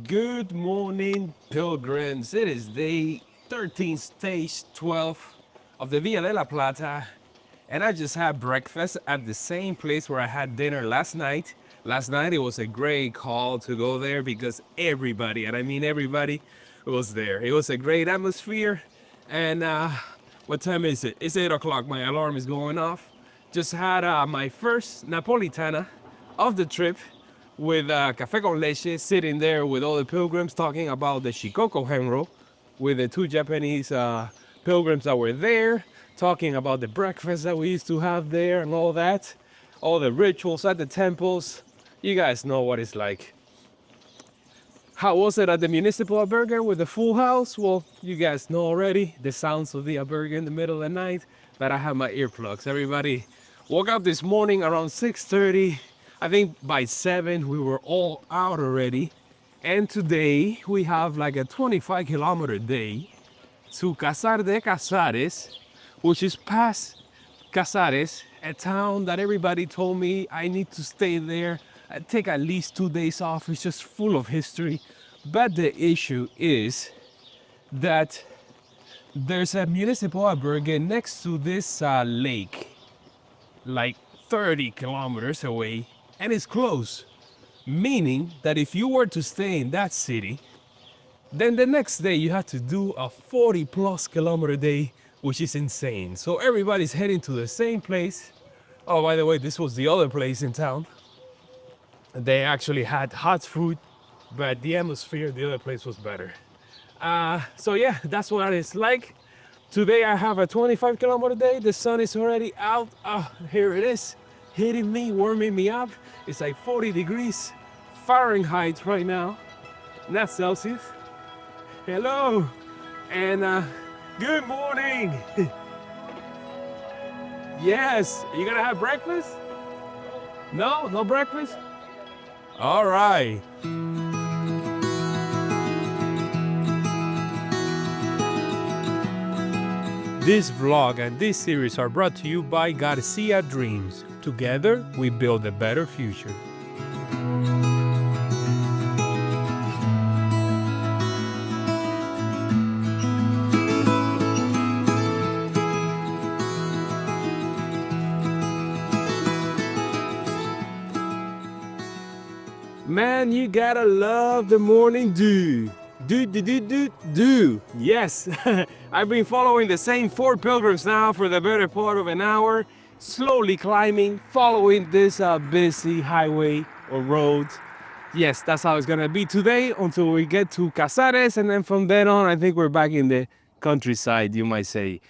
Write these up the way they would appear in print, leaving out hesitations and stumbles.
Good morning, pilgrims. It is day 13, stage 12 of the Via de la Plata, and I just had breakfast at the same place where I had dinner last night. Last night it was a great call to go there because everybody, and I mean everybody, was there. It was a great atmosphere, and what time is it? It's 8 o'clock. My alarm is going off. Just had my first Napolitana of the trip with Café con Leche, sitting there with all the pilgrims talking about the Shikoku Henro, with the two Japanese pilgrims that were there, talking about the breakfast that we used to have there and all the rituals at the temples. You guys know what it's like. How was it at the municipal albergue with the full house? Well, you guys know already the sounds of the albergue in the middle of the night, but I have my earplugs. Everybody woke up this morning around 6:30. I think by 7 we were all out already. And today we have like a 25-kilometer day to Casar de Casares, which is past Casares, a town that everybody told me I need to stay there. I take at least 2 days off. It's just full of history. But the issue is that there's a municipal albergue next to this lake, like 30 kilometers away, and it's close. Meaning that if you were to stay in that city, then the next day you had to do a 40 plus kilometer day, which is insane. So everybody's heading to the same place. Oh, by the way, this was the other place in town. They actually had hot food, but the atmosphere, the other place was better. So yeah, that's what it's like. Today I have a 25-kilometer day. The sun is already out. Here it is, hitting me, warming me up. It's like 40 degrees Fahrenheit right now, not Celsius. Hello, and good morning. Yes, you gonna have breakfast? No, no breakfast? All right. This vlog and this series are brought to you by Garcia Dreams. Together, we build a better future. Man, you gotta love the morning dew. Do. Yes, I've been following the same 4 pilgrims now for the better part of an hour, slowly climbing, following this busy highway or road. Yes, that's how it's gonna be today until we get to Casares, and then from then on, I think we're back in the countryside, you might say.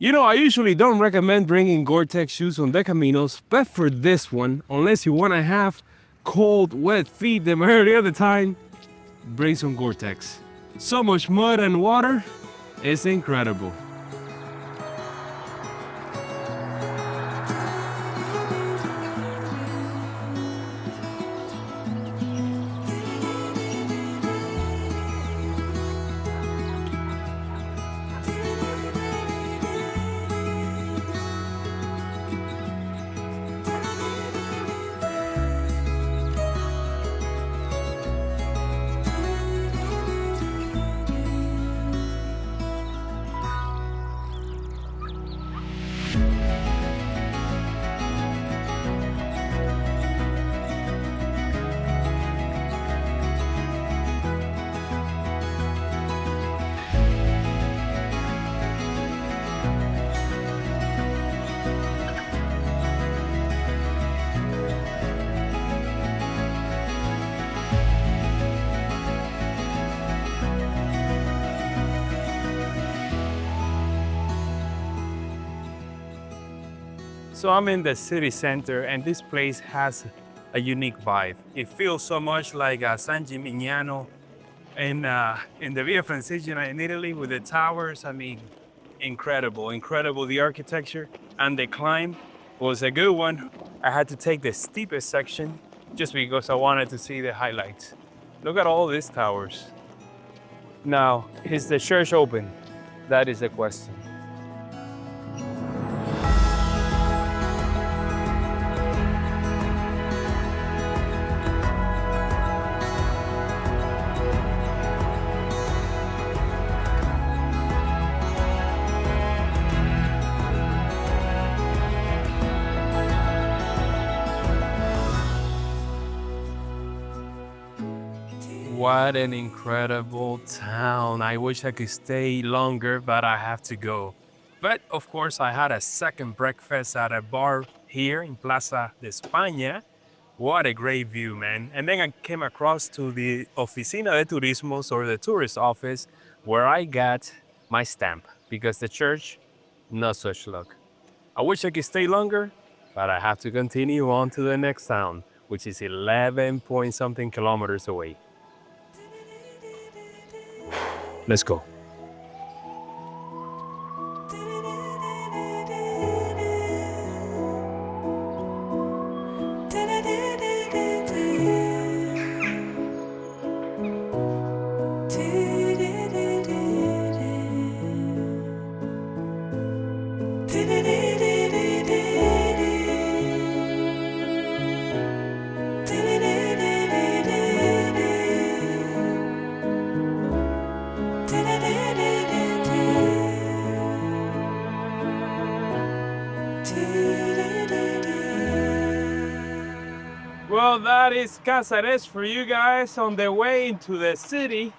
You know, I usually don't recommend bringing Gore-Tex shoes on the Caminos, but for this one, unless you wanna have cold, wet feet the majority of the time, bring some Gore-Tex. So much mud and water, it's incredible. So I'm in the city center, and this place has a unique vibe. It feels so much like San Gimignano in the Via Francigena in Italy with the towers. I mean, incredible. The architecture and the climb was a good one. I had to take the steepest section just because I wanted to see the highlights. Look at all these towers. Now, is the church open? That is the question. What an incredible town. I wish I could stay longer, but I have to go. But of course, I had a second breakfast at a bar here in Plaza de España. What a great view, man. And then I came across to the Oficina de Turismos, or the tourist office, where I got my stamp because the church, not such luck. I wish I could stay longer, but I have to continue on to the next town, which is 11 point something kilometers away. Let's go. Well, that is Casares for you guys on the way into the city.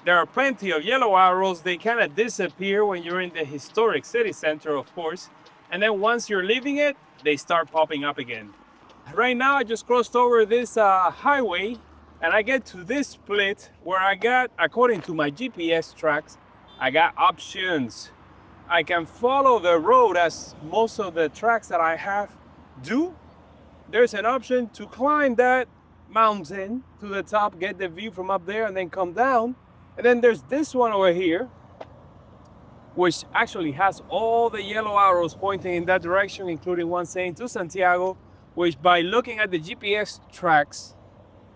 There are plenty of yellow arrows. They kind of disappear when you're in the historic city center, of course. And then once you're leaving it, they start popping up again. Right now, I just crossed over this highway and I get to this split where I got, according to my GPS tracks, I got options. I can follow the road as most of the tracks that I have do. There's an option to climb that mountain to the top, get the view from up there and then come down. And then there's this one over here, which actually has all the yellow arrows pointing in that direction, including one saying to Santiago, which by looking at the GPS tracks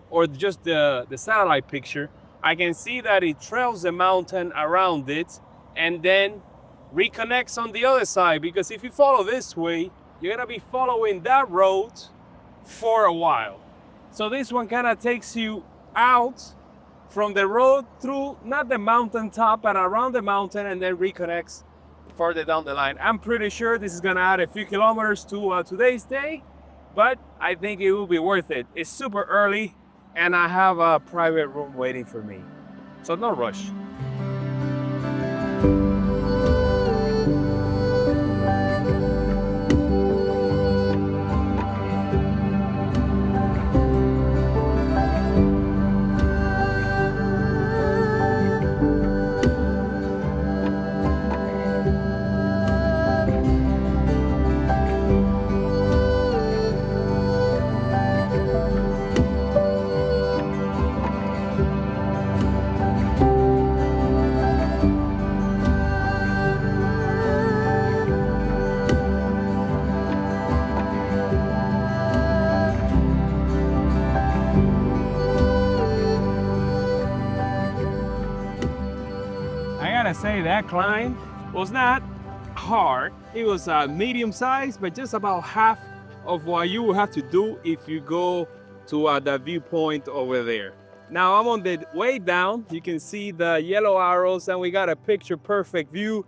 or just the satellite picture, I can see that it trails the mountain around it and then reconnects on the other side. Because if you follow this way, you're gonna be following that road for a while. So this one kind of takes you out from the road through, not the mountain top, but around the mountain, and then reconnects further down the line. I'm pretty sure this is gonna add a few kilometers to today's day, but I think it will be worth it. It's super early and I have a private room waiting for me. So no rush. Say that climb was not hard. It was medium size, but just about half of what you will have to do if you go to the viewpoint over there. Now I'm on the way down. You can see the yellow arrows and we got a picture perfect view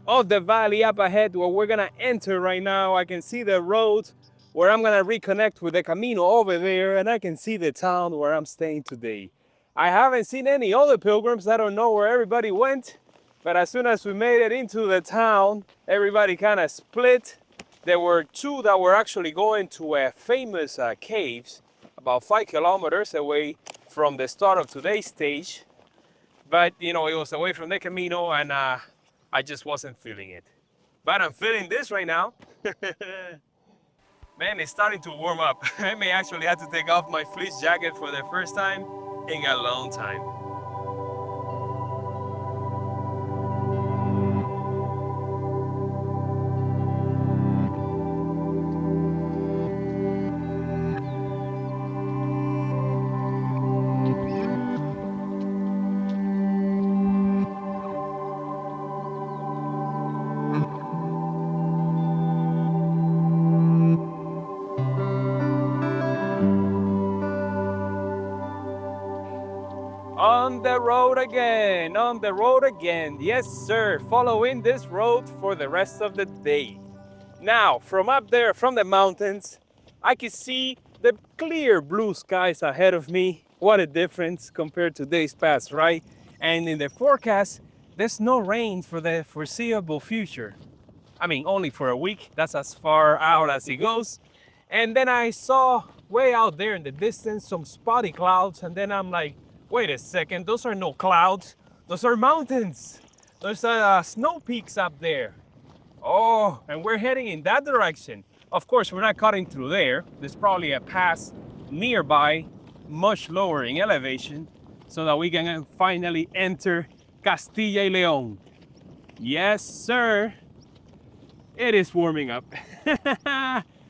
of the valley up ahead where we're gonna enter right now. I can see the road where I'm gonna reconnect with the Camino over there, and I can see the town where I'm staying today. I haven't seen any other pilgrims. I don't know where everybody went. But as soon as we made it into the town, everybody kind of split. There were two that were actually going to a famous caves about 5 kilometers away from the start of today's stage. But, you know, it was away from the Camino and I just wasn't feeling it. But I'm feeling this right now. Man, it's starting to warm up. I may actually have to take off my fleece jacket for the first time in a long time. On the road again, yes sir, following this road for the rest of the day. Now, from up there, from the mountains, I can see the clear blue skies ahead of me. What a difference compared to days past, right? And in the forecast, there's no rain for the foreseeable future. I mean, only for a week. That's as far out as it goes. And then I saw way out there in the distance some spotty clouds. And then I'm like, wait a second, those are no clouds. Those are mountains. There's snow peaks up there. Oh, and we're heading in that direction. Of course, we're not cutting through there. There's probably a pass nearby, much lower in elevation, so that we can finally enter Castilla y León. Yes, sir. It is warming up.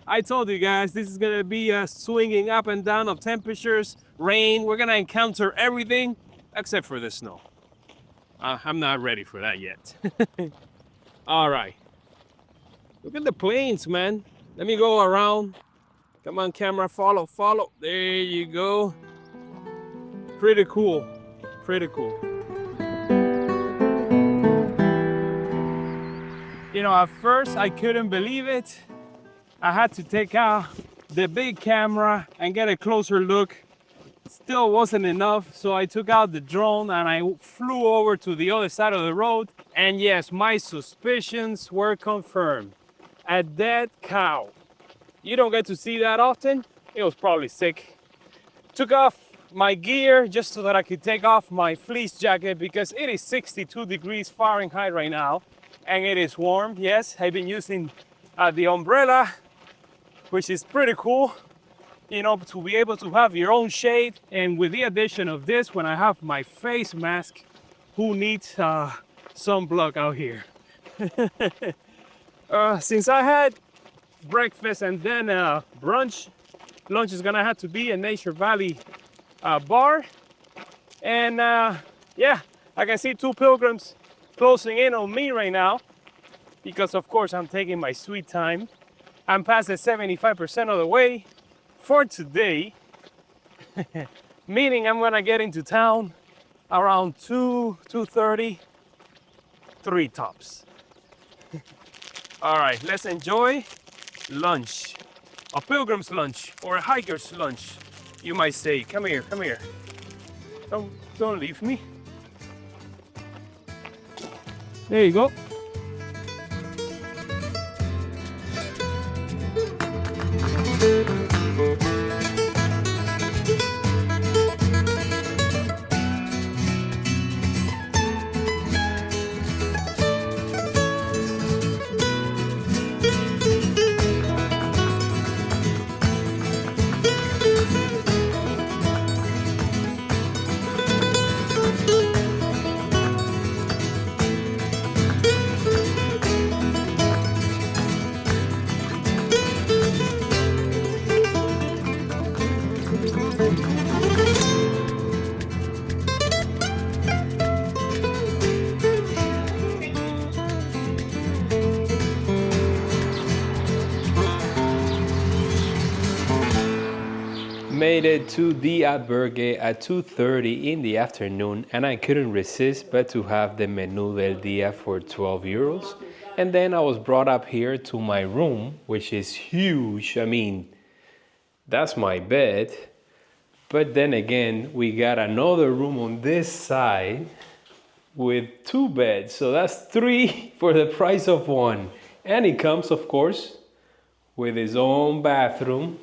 I told you guys, this is gonna be a swinging up and down of temperatures, rain. We're gonna encounter everything except for the snow. I'm not ready for that yet. All right. Look at the plains, man. Let me go around. Come on, camera, follow, follow. There you go. Pretty cool, pretty cool. You know, at first I couldn't believe it. I had to take out the big camera and get a closer look. Still wasn't enough, so I took out the drone and I flew over to the other side of the road. And yes, my suspicions were confirmed. A dead cow. You don't get to see that often. It was probably sick. Took off my gear just so that I could take off my fleece jacket because it is 62 degrees Fahrenheit right now and it is warm. Yes, I've been using the umbrella, which is pretty cool, you know, to be able to have your own shade. And with the addition of this, when I have my face mask, who needs sunblock out here? Since I had breakfast and then brunch, lunch is gonna have to be a Nature Valley bar. And yeah, I can see two pilgrims closing in on me right now because of course I'm taking my sweet time. I'm past the 75% of the way for today, meaning I'm gonna get into town around 2:30, 3 tops. All right, let's enjoy lunch. A pilgrim's lunch or a hiker's lunch, you might say. Come here, come here. Don't leave me. There you go. Made it to the Albergue at 2:30 in the afternoon, and I couldn't resist but to have the menú del día for 12 euros. And then I was brought up here to my room, which is huge. I mean, that's my bed. But then again, we got another room on this side with 2 beds. So that's 3 for the price of 1. And it comes, of course, with his own bathroom.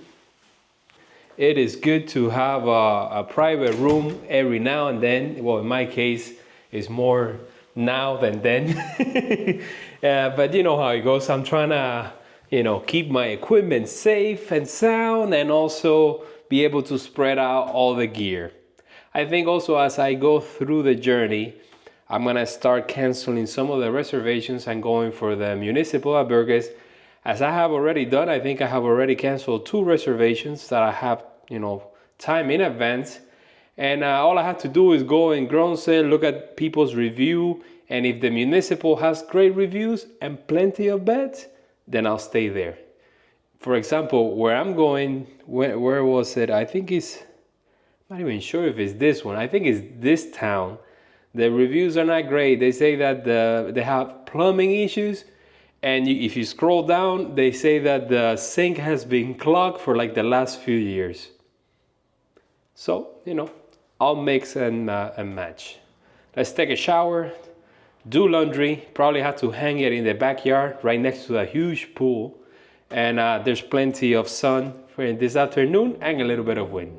It is good to have a private room every now and then. Well, in my case, it's more now than then. But you know how it goes. I'm trying to, you know, keep my equipment safe and sound and also be able to spread out all the gear. I think also as I go through the journey, I'm going to start canceling some of the reservations and going for the municipal albergues. As I have already done, I think I have already canceled 2 reservations that I have, you know, time in advance. And all I have to do is go in ground sale, look at people's review. And if the municipal has great reviews and plenty of beds, then I'll stay there. For example, where I'm going, where was it? I think it's, I'm not even sure if it's this one. I think it's this town. The reviews are not great. They say that they have plumbing issues. And if you scroll down, they say that the sink has been clogged for like the last few years. So, I'll mix and match. Let's take a shower, do laundry, probably have to hang it in the backyard right next to a huge pool. And there's plenty of sun for this afternoon and a little bit of wind.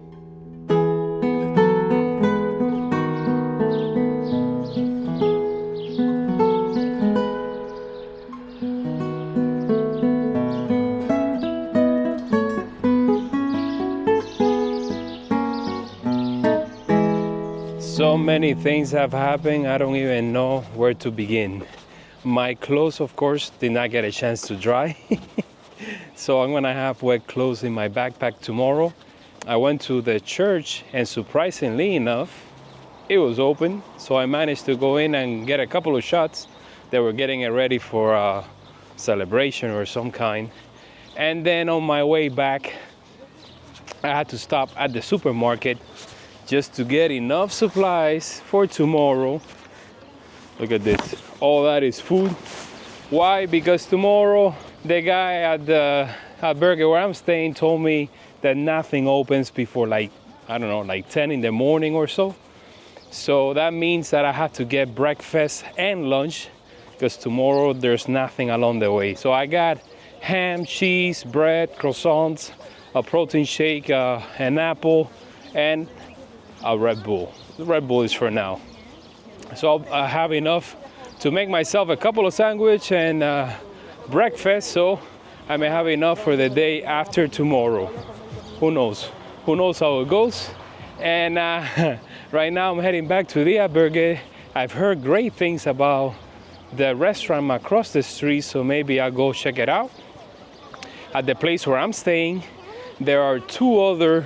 So many things have happened, I don't even know where to begin. My clothes, of course, did not get a chance to dry. So I'm gonna have wet clothes in my backpack tomorrow. I went to the church and surprisingly enough, it was open. So I managed to go in and get a couple of shots. They were getting it ready for a celebration or some kind. And then on my way back, I had to stop at the supermarket just to get enough supplies for tomorrow. Look at this, all that is food. Why? Because tomorrow the guy at the Albergue where I'm staying told me that nothing opens before like 10 in the morning or so. So that means that I have to get breakfast and lunch because tomorrow there's nothing along the way. So I got ham, cheese, bread, croissants, a protein shake, an apple, and a Red Bull. The Red Bull is for now. So I have enough to make myself a couple of sandwiches and breakfast, so I may have enough for the day after tomorrow. Who knows? Who knows how it goes? And right now I'm heading back to the Albergue. I've heard great things about the restaurant across the street, so maybe I'll go check it out. At the place where I'm staying, there are two other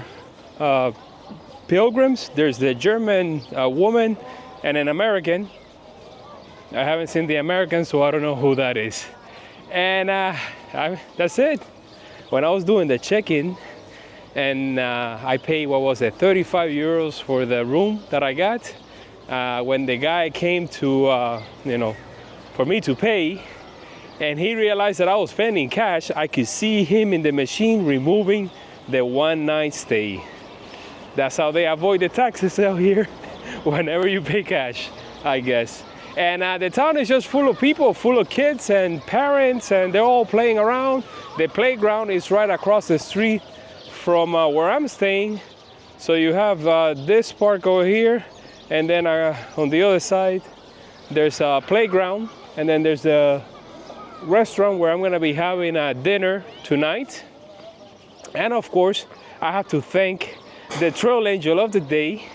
pilgrims. There's the German woman and an American. I haven't seen the American, so I don't know who that is. And that's it. When I was doing the check-in, and I paid, what was it, 35 euros for the room that I got. When the guy came to, for me to pay, and he realized that I was spending cash, I could see him in the machine removing the one-night stay. That's how they avoid the taxes out here whenever you pay cash, I guess. And the town is just full of people, full of kids and parents, and they're all playing around. The playground is right across the street from where I'm staying. So you have this park over here, and then on the other side, there's a playground, and then there's a restaurant where I'm gonna be having a dinner tonight. And of course, I have to thank the trail angel of the day,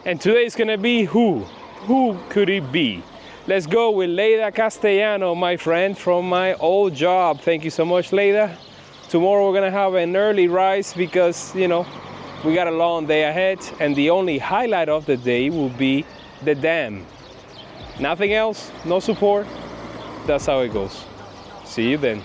and today is gonna be who could it be? Let's go with Leida Castellano, my friend from my old job. Thank you so much, Leida. Tomorrow we're gonna have an early rise because we got a long day ahead, and the only highlight of the day will be the dam. Nothing else, no support. That's how it goes. See you then.